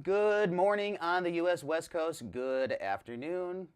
Good morning on the U.S. West Coast. Good afternoon,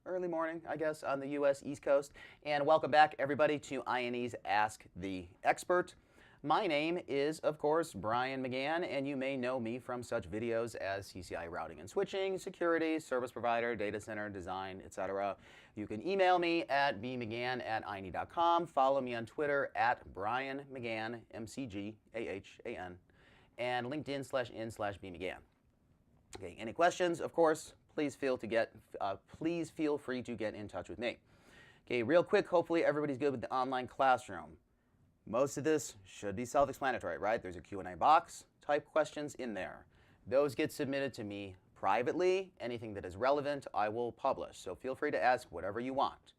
early morning, I guess, on the U.S. East Coast. And welcome back, everybody, to INE's Ask the Expert. My name is, of course, Brian McGann, and you may know me from such videos as CCI routing and switching, security, service provider, data center, design, etc. You can email me at bmcgann@ine.com. Follow me on Twitter at Brian McGann, McGahan, and LinkedIn/in/bmcgann. Okay, any questions, of course, please feel free to get in touch with me. Okay, real quick, hopefully everybody's good with the online classroom. Most of this should be self-explanatory, right? There's a Q&A box, type questions in there. Those get submitted to me privately. Anything that is relevant, I will publish. So feel free to ask whatever you want.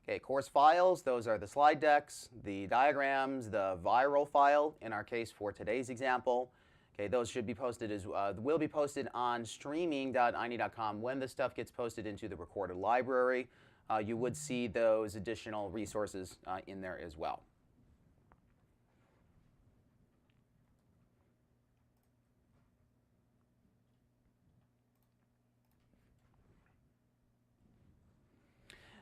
Okay, course files, those are the slide decks, the diagrams, the viral file, in our case for today's example. Okay, those should be posted will be posted on streaming.ine.com. When the stuff gets posted into the recorded library, you would see those additional resources in there as well.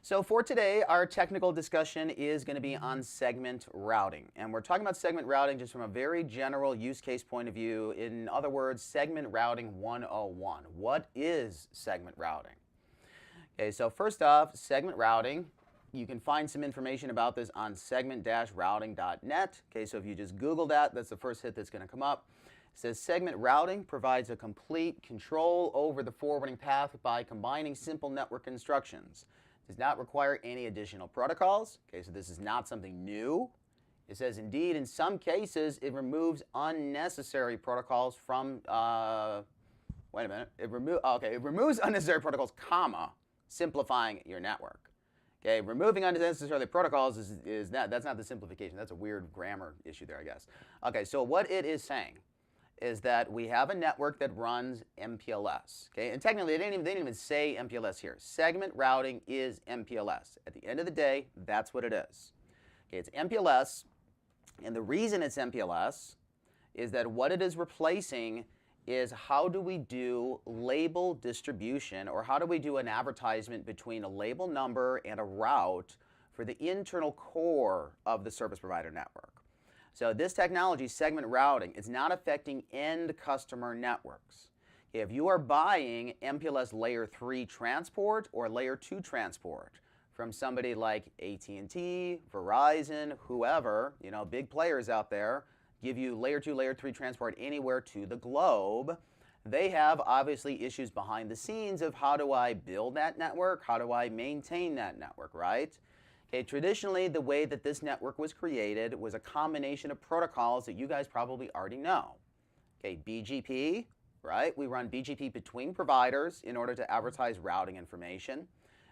So for today, our technical discussion is going to be on segment routing. And we're talking about segment routing just from a very general use case point of view. In other words, segment routing 101. What is segment routing? Okay, so first off, segment routing, you can find some information about this on segment-routing.net. Okay, so if you just Google that, that's the first hit that's going to come up. It says segment routing provides a complete control over the forwarding path by combining simple network instructions. Does not require any additional protocols. Okay, so this is not something new. It says, indeed, in some cases, it removes unnecessary protocols from, wait a minute, it removes unnecessary protocols, comma, simplifying your network. Okay, removing unnecessary protocols that's not the simplification. That's a weird grammar issue there, I guess. Okay, so what it is saying is that we have a network that runs MPLS. Okay, and technically they didn't even say MPLS here. Segment routing is MPLS. At the end of the day, that's what it is. Okay, it's MPLS, and the reason it's MPLS is that what it is replacing is how do we do label distribution, or how do we do an advertisement between a label number and a route for the internal core of the service provider network. So this technology, segment routing, is not affecting end customer networks. If you are buying MPLS layer 3 transport or layer 2 transport from somebody like AT&T, Verizon, whoever, big players out there, give you layer 2, layer 3 transport anywhere to the globe, they have obviously issues behind the scenes of how do I build that network, how do I maintain that network, right? Okay, traditionally, the way that this network was created was a combination of protocols that you guys probably already know. Okay, BGP, right? We run BGP between providers in order to advertise routing information.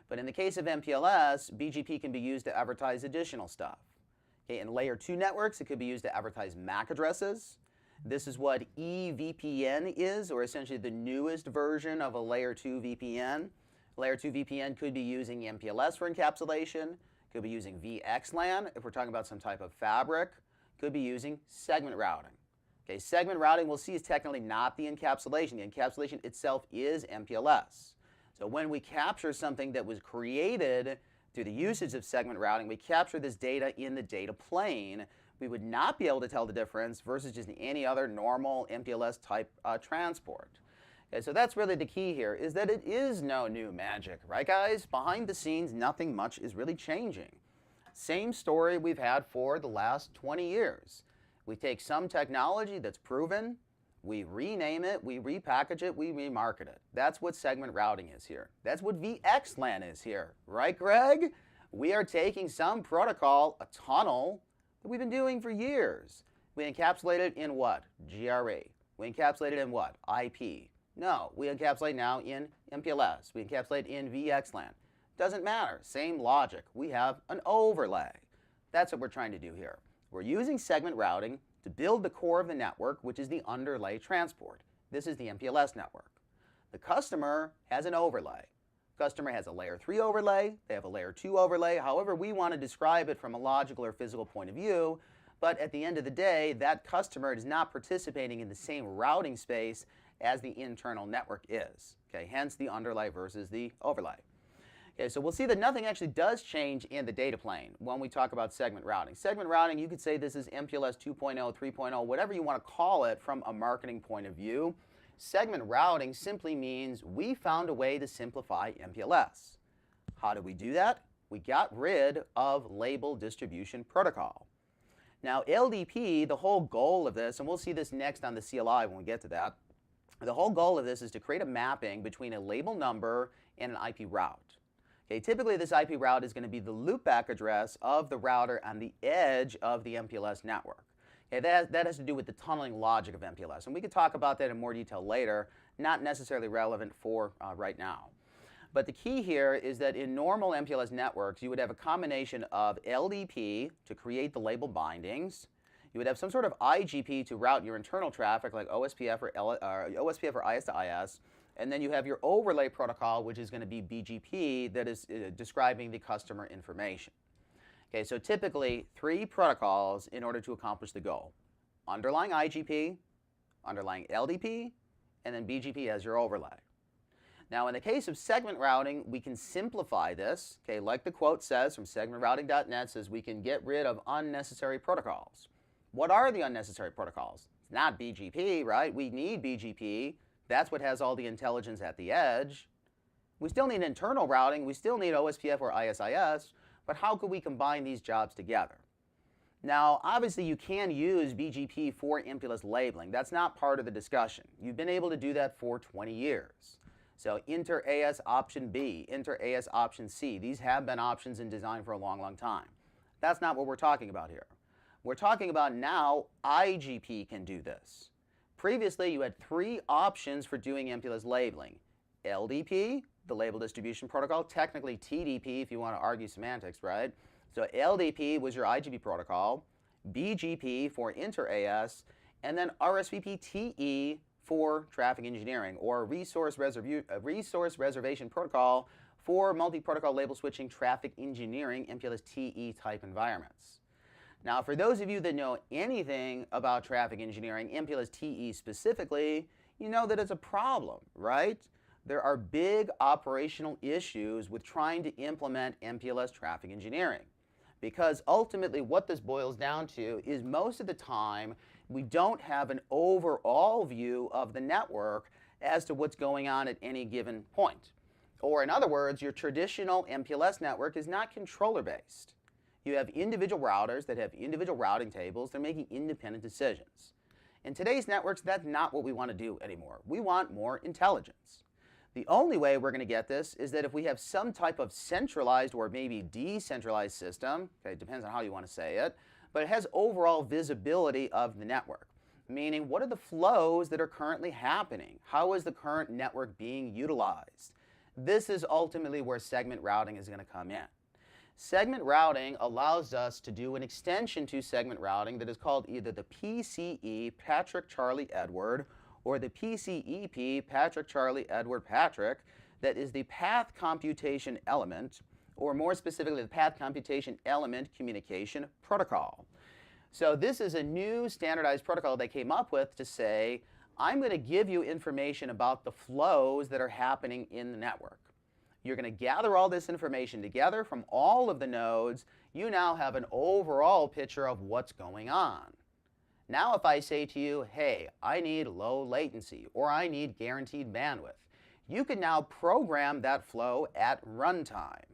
But in the case of MPLS, BGP can be used to advertise additional stuff. Okay, in layer 2 networks, it could be used to advertise MAC addresses. This is what eVPN is, or essentially the newest version of a layer 2 VPN. Layer 2 VPN could be using MPLS for encapsulation. Could be using VXLAN if we're talking about some type of fabric. Could be using segment routing. Okay, segment routing we'll see is technically not the encapsulation. The encapsulation itself is MPLS. So when we capture something that was created through the usage of segment routing, we capture this data in the data plane. We would not be able to tell the difference versus just any other normal MPLS type transport. Okay, so that's really the key here, is that it is no new magic, right guys? Behind the scenes, nothing much is really changing. Same story we've had for the last 20 years. We take some technology that's proven, we rename it, we repackage it, we remarket it. That's what segment routing is here. That's what VXLAN is here, right Greg? We are taking some protocol, a tunnel, that we've been doing for years. We encapsulate it in what? GRE. We encapsulate it in what? IP. No, we encapsulate now in MPLS. We encapsulate in VXLAN. Doesn't matter. Same logic. We have an overlay. That's what we're trying to do here. We're using segment routing to build the core of the network, which is the underlay transport. This is the MPLS network. The customer has an overlay. Customer has a layer 3 overlay. They have a layer 2 overlay. However we want to describe it from a logical or physical point of view, but at the end of the day, that customer is not participating in the same routing space as the internal network is. Okay, hence the underlay versus the overlay. Okay, so we'll see that nothing actually does change in the data plane when we talk about segment routing. Segment routing, you could say this is MPLS 2.0, 3.0, whatever you want to call it from a marketing point of view. Segment routing simply means we found a way to simplify MPLS. How did we do that? We got rid of label distribution protocol. Now, LDP, the whole goal of this, and we'll see this next on the CLI when we get to that, the whole goal of this is to create a mapping between a label number and an IP route. Okay, typically this IP route is going to be the loopback address of the router on the edge of the MPLS network. Okay, that has to do with the tunneling logic of MPLS, and we could talk about that in more detail later, not necessarily relevant for right now. But the key here is that in normal MPLS networks, you would have a combination of LDP to create the label bindings. You would have some sort of IGP to route your internal traffic, like OSPF or IS to IS. And then you have your overlay protocol, which is going to be BGP, that is describing the customer information. Okay, so typically 3 protocols in order to accomplish the goal. Underlying IGP, underlying LDP, and then BGP as your overlay. Now, in the case of segment routing, we can simplify this, okay, like the quote says from segmentrouting.net, says we can get rid of unnecessary protocols. What are the unnecessary protocols? It's not BGP, right? We need BGP. That's what has all the intelligence at the edge. We still need internal routing. We still need OSPF or ISIS, but how could we combine these jobs together? Now, obviously, you can use BGP for MPLS labeling. That's not part of the discussion. You've been able to do that for 20 years. So inter-AS option B, inter-AS option C, these have been options in design for a long, long time. That's not what we're talking about here. We're talking about now IGP can do this. Previously, you had 3 options for doing MPLS labeling. LDP, the label distribution protocol, technically TDP if you want to argue semantics, right? So LDP was your IGP protocol, BGP for inter-AS, and then RSVP-TE for traffic engineering, or resource reservation protocol for multi-protocol label switching traffic engineering MPLS TE type environments. Now, for those of you that know anything about traffic engineering, MPLS TE specifically, you know that it's a problem, right? There are big operational issues with trying to implement MPLS traffic engineering, because ultimately what this boils down to is most of the time we don't have an overall view of the network as to what's going on at any given point. Or in other words, your traditional MPLS network is not controller-based. You have individual routers that have individual routing tables. They're making independent decisions. In today's networks, that's not what we want to do anymore. We want more intelligence. The only way we're going to get this is that if we have some type of centralized or maybe decentralized system, okay, it depends on how you want to say it, but it has overall visibility of the network, meaning what are the flows that are currently happening? How is the current network being utilized? This is ultimately where segment routing is going to come in. Segment routing allows us to do an extension to segment routing that is called either the PCE, Patrick Charlie Edward, or the PCEP, Patrick Charlie Edward Patrick, that is the path computation element, or more specifically the path computation element communication protocol. So this is a new standardized protocol they came up with to say, I'm going to give you information about the flows that are happening in the network. You're going to gather all this information together from all of the nodes. You now have an overall picture of what's going on. Now if I say to you, hey, I need low latency, or I need guaranteed bandwidth, you can now program that flow at runtime.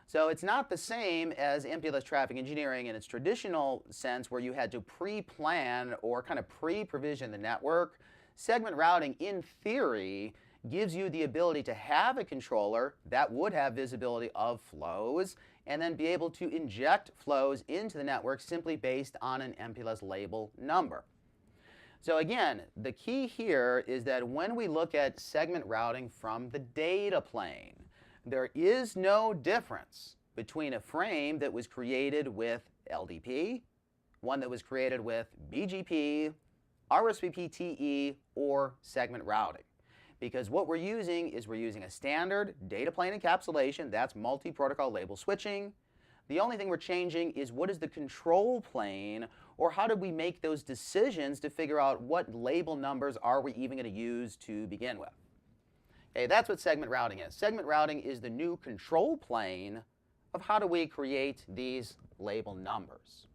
So it's not the same as MPLS traffic engineering in its traditional sense where you had to pre-plan or kind of pre-provision the network. Segment routing, in theory, gives you the ability to have a controller that would have visibility of flows and then be able to inject flows into the network simply based on an MPLS label number. So again, the key here is that when we look at segment routing from the data plane, there is no difference between a frame that was created with LDP, one that was created with BGP, RSVP-TE, or segment routing. Because what we're using is we're using a standard data plane encapsulation, that's multi-protocol label switching. The only thing we're changing is what is the control plane Or how did we make those decisions to figure out what label numbers are we even going to use to begin with? Okay, that's what segment routing is. Segment routing is the new control plane of how do we create these label numbers.